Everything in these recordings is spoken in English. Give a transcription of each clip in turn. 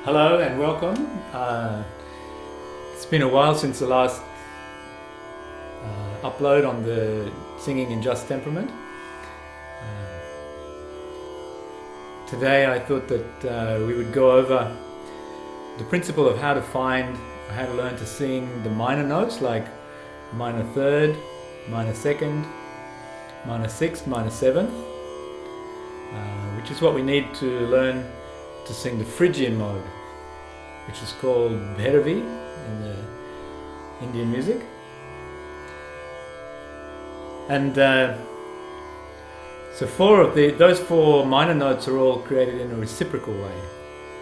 Hello and welcome. It's been a while since the last upload on the Singing in Just Temperament. Today I thought that we would go over the principle of how to learn to sing the minor notes like minor third, minor second, minor sixth, minor seventh, which is what we need to learn to sing the Phrygian mode, which is called bhairavi in the Indian music. And so those four minor notes are all created in a reciprocal way.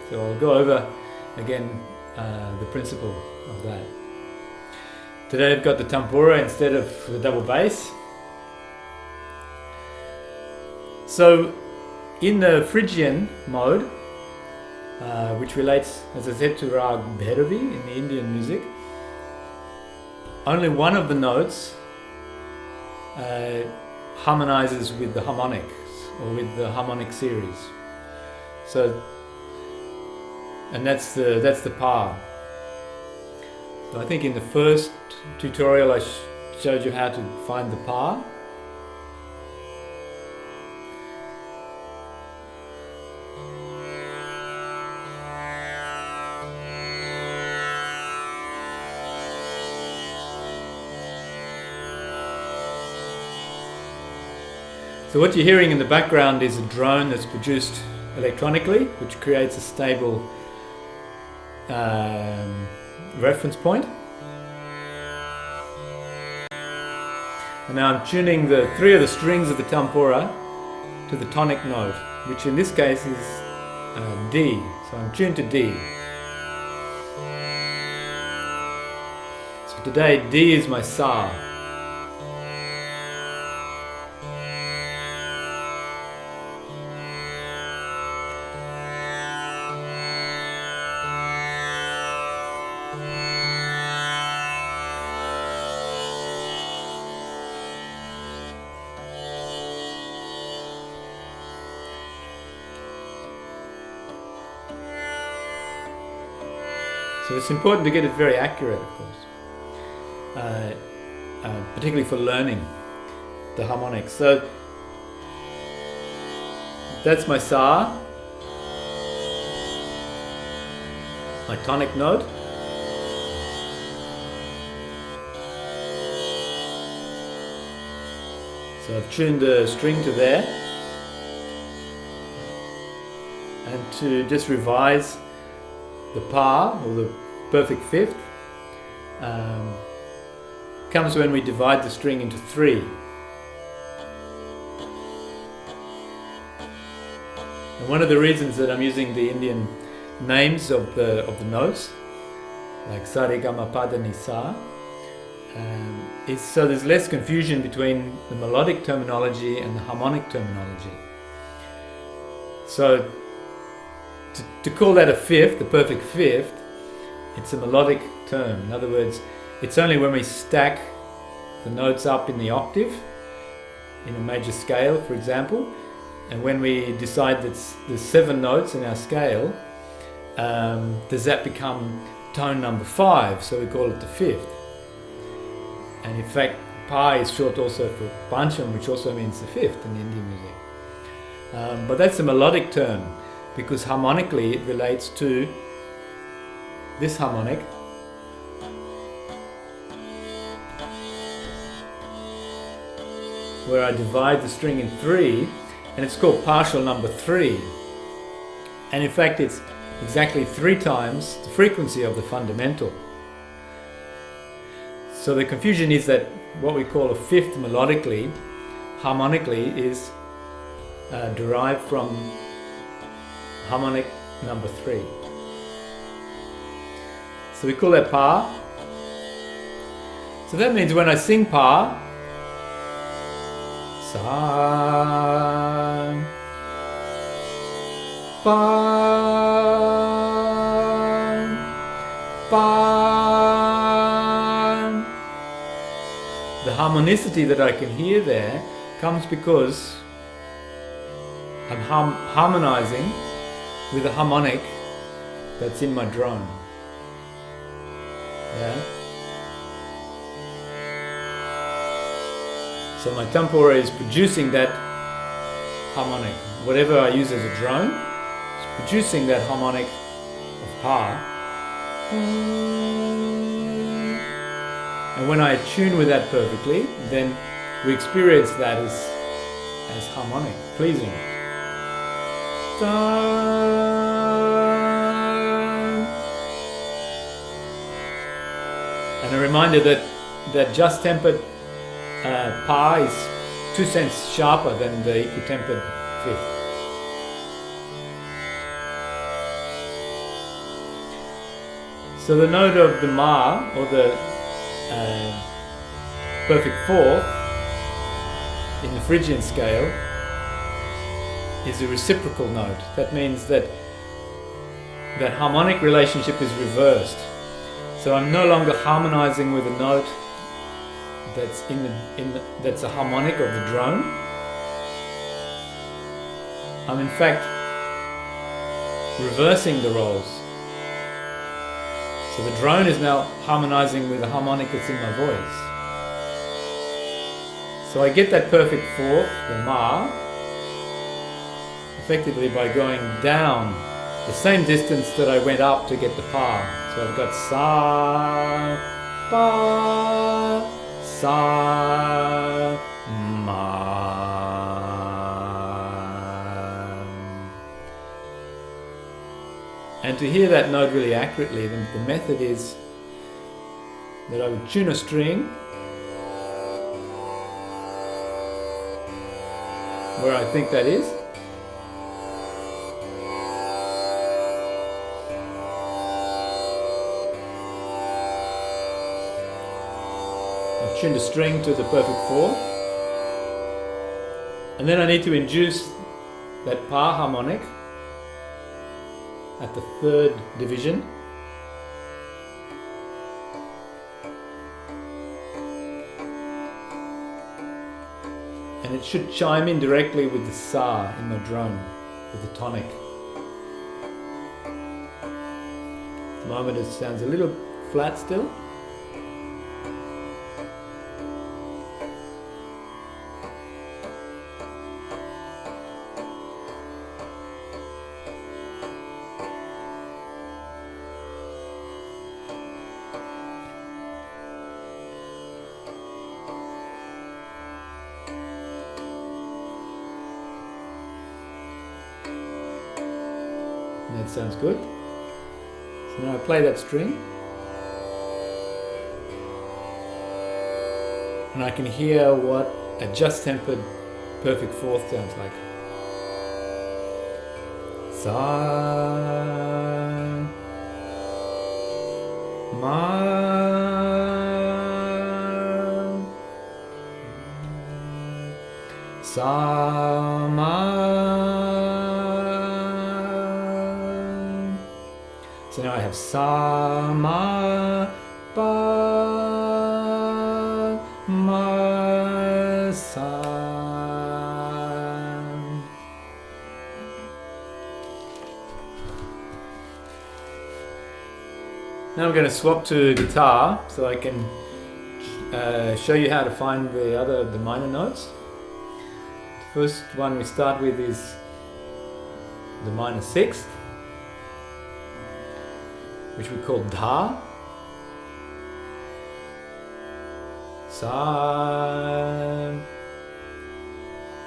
So I'll go over again the principle of that. Today I've got the tambura instead of the double bass. So in the Phrygian mode, which relates, as I said, to Raga bhairavi in the Indian music, only one of the notes harmonizes with the harmonics or with the harmonic series. So, and that's the pa. So I think in the first tutorial I showed you how to find the pa. So what you're hearing in the background is a drone that's produced electronically, which creates a stable reference point. And now I'm tuning the three of the strings of the tambura to the tonic note, which in this case is D. So I'm tuned to D. So today D is my sa. So it's important to get it very accurate, of course, particularly for learning the harmonics. So that's my sa, my tonic note. So I've tuned the string to there, and to just revise the pa, or the perfect fifth, comes when we divide the string into three. And one of the reasons that I'm using the Indian names of the notes, like sa re ga ma pa da ni sa, is so there's less confusion between the melodic terminology and the harmonic terminology. So to call that a fifth, the perfect fifth, it's a melodic term. In other words, it's only when we stack the notes up in the octave, in a major scale, for example, and when we decide that there's 7 notes in our scale, does that become tone number 5, so we call it the fifth. And in fact, pa is short also for pancham, which also means the fifth in Indian music. But that's a melodic term, because harmonically it relates to this harmonic, where I divide the string in 3, and it's called partial number 3. And in fact it's exactly 3 times the frequency of the fundamental. So the confusion is that what we call a fifth melodically, harmonically, is derived from harmonic number 3. So we call that pa. So that means when I sing pa, sa, pa, pa, the harmonicity that I can hear there comes because I'm harmonizing with a harmonic that's in my drone. Yeah. So my tempora is producing that harmonic. Whatever I use as a drone, it's producing that harmonic of pa. And when I attune with that perfectly, then we experience that as harmonic, pleasing. And a reminder that just tempered pa is 2 cents sharper than the equitempered fifth. So the note of the ma, or the perfect fourth in the Phrygian scale, is a reciprocal note. That means that harmonic relationship is reversed. So I'm no longer harmonizing with a note that's that's a harmonic of the drone. I'm in fact reversing the roles. So the drone is now harmonizing with the harmonic that's in my voice. So I get that perfect fourth, the ma, effectively by going down the same distance that I went up to get the pa. So I've got sa, pa, sa, ma. And to hear that note really accurately, the method is that I would tune a string where I think that is. I've tuned a string to the perfect fourth. And then I need to induce that pa harmonic at the third division. And it should chime in directly with the sa in my drone, with the tonic. At the moment it sounds a little flat still. That sounds good. So now I play that string, and I can hear what a just tempered perfect fourth sounds like. Sa, ma, sa, ma. So now I have sa, ma, pa, ma, sa. Now I'm going to swap to guitar so I can show you how to find the minor notes. The first one we start with is the minor sixth, which we call dha. Sa,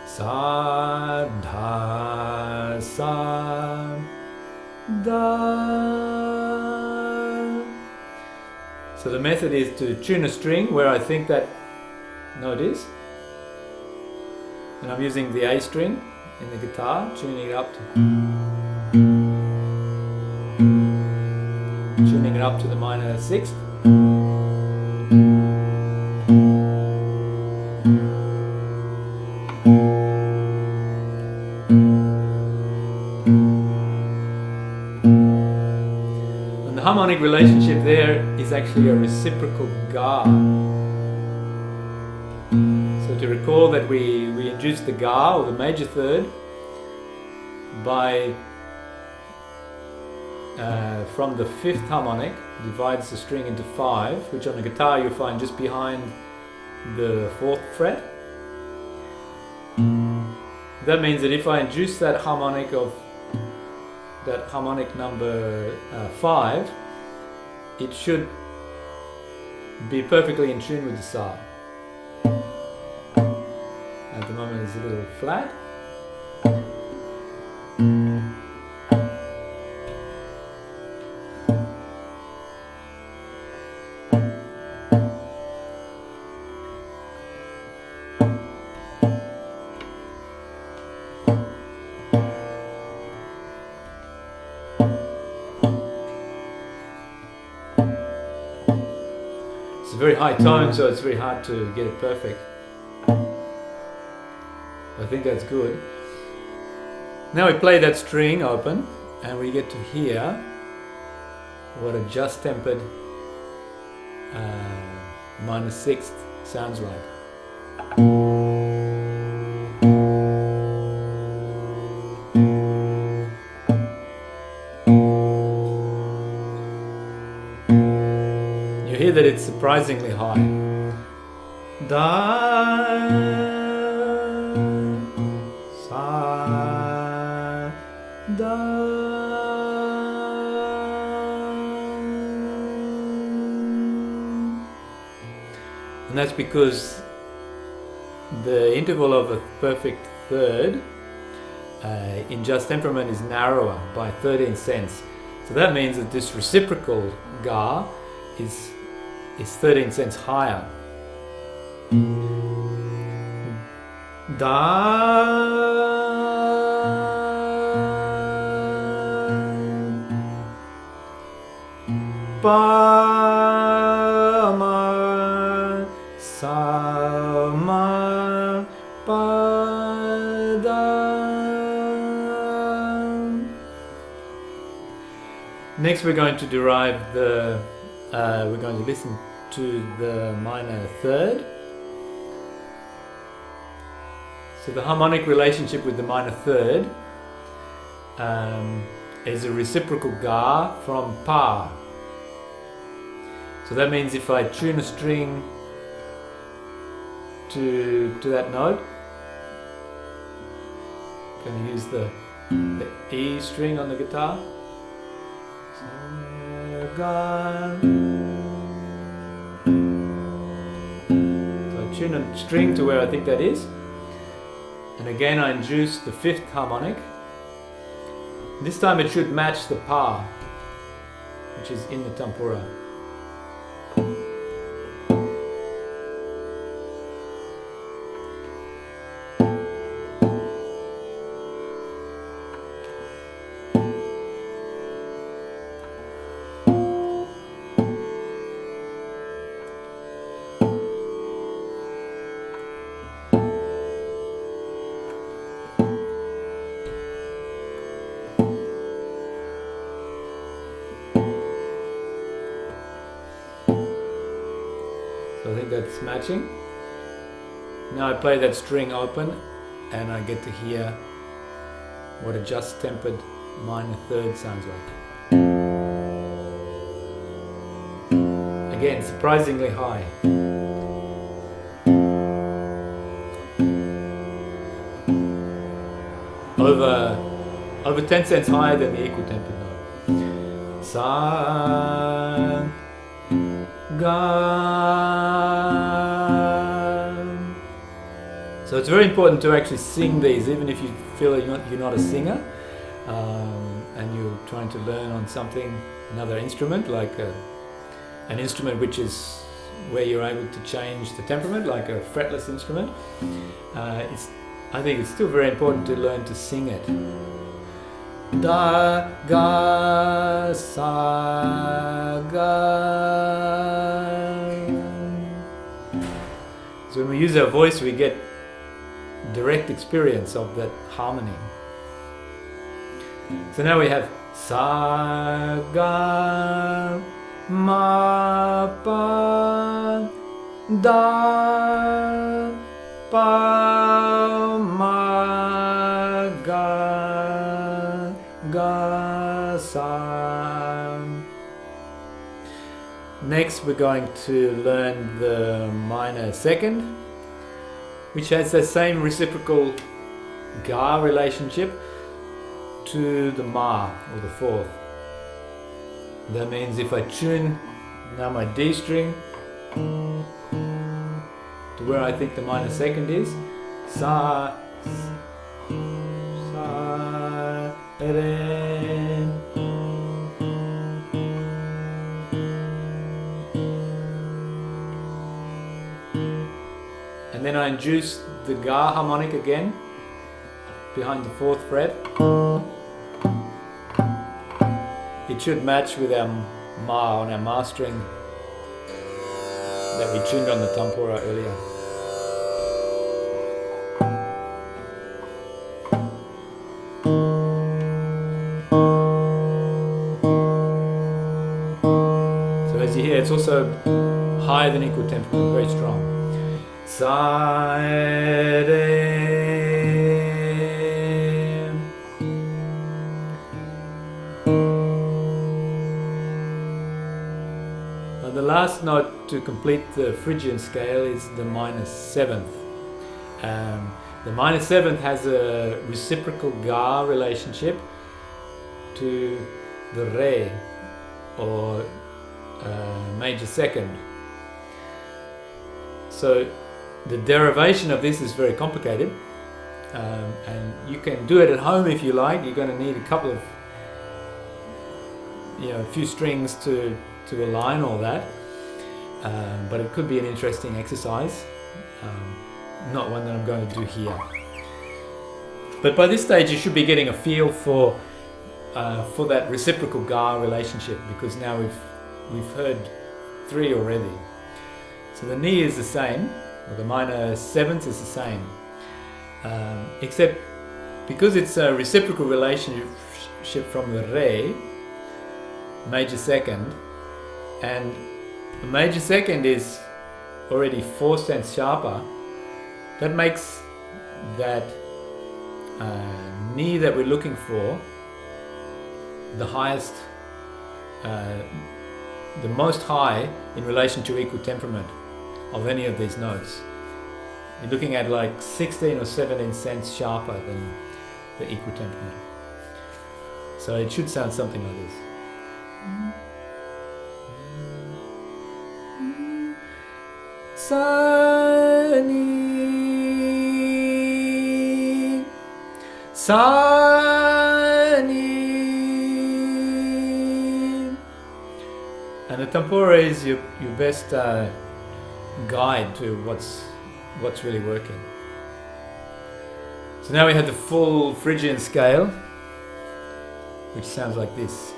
sa, dha, sa, da. So the method is to tune a string where I think that note is. And I'm using the A string in the guitar, tuning it up to the minor sixth. And the harmonic relationship there is actually a reciprocal ga. So to recall that we induce the ga, or the major third, by from the fifth harmonic, divides the string into 5, which on the guitar you'll find just behind the 4th fret. That means that if I induce that harmonic number 5, it should be perfectly in tune with the sa. At the moment it's a little flat. It's a very high tone, so it's very hard to get it perfect. I think that's good. Now we play that string open and we get to hear what a just tempered minor sixth sounds like. You hear that it's surprisingly high. Da, sa, da. And that's because the interval of a perfect third in just temperament is narrower by 13 cents. So that means that this reciprocal ga is 13 cents higher. Da, pa, ma, sa, ma, pa, da. Next we're going to derive the we're going to listen to the minor third. So the harmonic relationship with the minor third is a reciprocal ga from pa. So that means if I tune a string to that note, I'm going to use the E string on the guitar. Ga. So I tune a string to where I think that is. And again I induce the fifth harmonic. This time it should match the pa, which is in the tempura. So I think that's matching. Now I play that string open and I get to hear what a just tempered minor third sounds like. Again, surprisingly high. Over 10 cents higher than the equal tempered note. Sa, ga. So it's very important to actually sing these, even if you feel you're not a singer, and you're trying to learn on something, another instrument, like an instrument which is where you're able to change the temperament, like a fretless instrument. I think it's still very important to learn to sing it. Da, ga, sa, ga. So when we use our voice, we get direct experience of that harmony. So now we have sa, ga, ma, pa, da, pa, ma, ga, ga, sa. Next we're going to learn the minor second, which has the same reciprocal ga relationship to the ma, or the fourth. That means if I tune now my D string to where I think the minor second is, sa, sa, re, and then I induce the ga harmonic again behind the fourth fret. It should match with our ma on our ma string that we tuned on the tempura earlier. So as you hear, it's also higher than equal temperament, very strong. Sa, re. The last note to complete the Phrygian scale is the minor seventh. The minor seventh has a reciprocal ga relationship to the re, or major second. So the derivation of this is very complicated, and you can do it at home if you like. You're going to need a couple of, a few strings to align all that, but it could be an interesting exercise, not one that I'm going to do here. But by this stage you should be getting a feel for that reciprocal ga relationship, because now we've heard three already. So the ni is the same, or the minor seventh is the same, except because it's a reciprocal relationship from the re, major second, and the major second is already 4 cents sharper. That makes that ni that we're looking for the highest, the most high in relation to equal temperament of any of these notes. You're looking at like 16 or 17 cents sharper than the equal temperament. So it should sound something like this. Sa, ni, sa, ni. And the tempura is your best guide to what's really working. So now we have the full Phrygian scale, which sounds like this.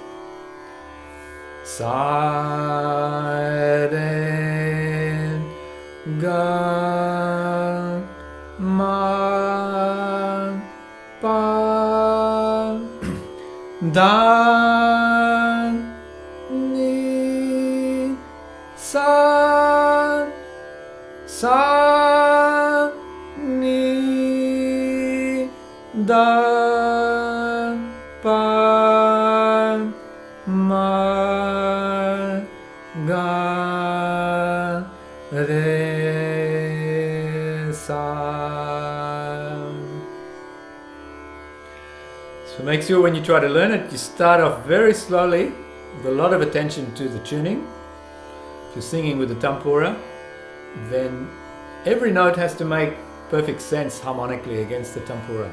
Sa, re, ga, ma, pa, da, ni, sa, sa, ni, da, pa, ma, ga, re, sa. So make sure when you try to learn it, you start off very slowly with a lot of attention to the tuning. If you're singing with the tempura, then every note has to make perfect sense harmonically against the tempura.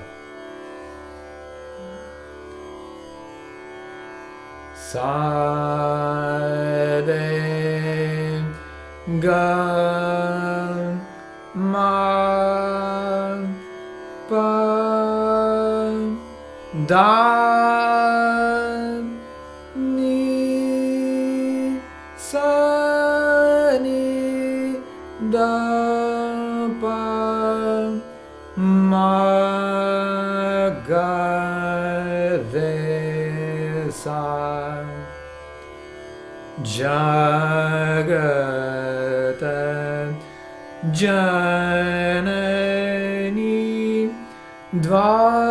Sa, re, ga, ma, pa, da, ni, sa, ni, da, pa, ma, ga, re, sa. Jagata janani dvala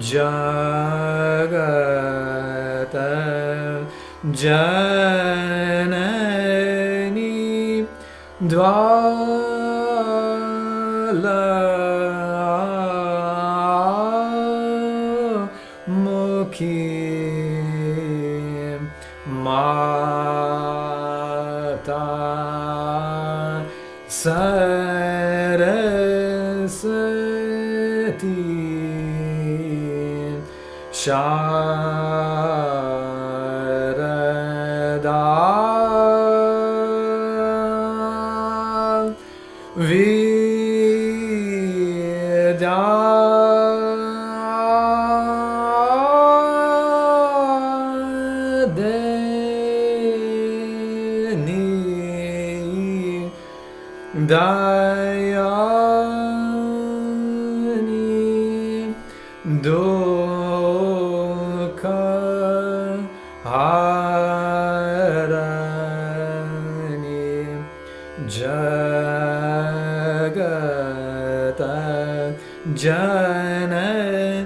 Jagata Janani Dvala Mukhi Mata Saraswati Sharada Vidya Deni Dayani Dukha Harani Jagata Janani